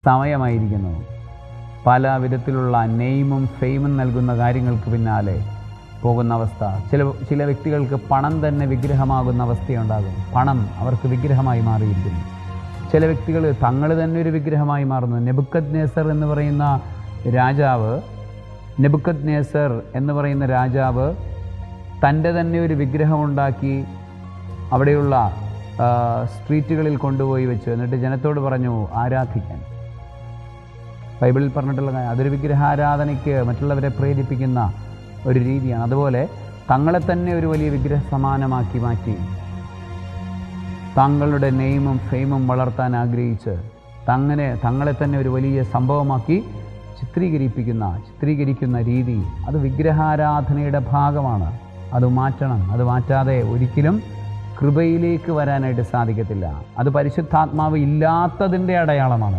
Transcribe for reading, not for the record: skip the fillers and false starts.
സമയമായിരിക്കുന്നു. പല വിധത്തിലുള്ള നെയിമും ഫെയിമും നൽകുന്ന കാര്യങ്ങൾക്ക് പിന്നാലെ പോകുന്ന അവസ്ഥ. ചില വ്യക്തികൾക്ക് പണം തന്നെ വിഗ്രഹമാകുന്ന അവസ്ഥയുണ്ടാകും. പണം അവർക്ക് വിഗ്രഹമായി മാറിയിരിക്കുന്നു. ചില വ്യക്തികൾ തങ്ങൾ തന്നെ ഒരു വിഗ്രഹമായി മാറുന്നു. നെബുക്കദ്നേസർ എന്ന് പറയുന്ന രാജാവ് തൻ്റെ തന്നെ ഒരു വിഗ്രഹമുണ്ടാക്കി അവിടെയുള്ള സ്ട്രീറ്റുകളിൽ കൊണ്ടുപോയി വെച്ചു. എന്നിട്ട് ജനത്തോട് പറഞ്ഞു ആരാധിക്കാൻ. ബൈബിളിൽ പറഞ്ഞിട്ടുള്ള അതൊരു വിഗ്രഹാരാധനയ്ക്ക് മറ്റുള്ളവരെ പ്രേരിപ്പിക്കുന്ന ഒരു രീതിയാണ്. അതുപോലെ തങ്ങളെ തന്നെ ഒരു വലിയ വിഗ്രഹ സമാനമാക്കി മാറ്റി തങ്ങളുടെ നെയിമും ഫെയിമും വളർത്താൻ ആഗ്രഹിച്ച് തങ്ങളെ തന്നെ ഒരു വലിയ സംഭവമാക്കി ചിത്രീകരിക്കുന്ന രീതി അത് വിഗ്രഹാരാധനയുടെ ഭാഗമാണ്. അത് മാറ്റണം. അത് മാറ്റാതെ ഒരിക്കലും കൃപയിലേക്ക് വരാനായിട്ട് സാധിക്കത്തില്ല. അത് പരിശുദ്ധാത്മാവ് ഇല്ലാത്തതിൻ്റെ അടയാളമാണ്.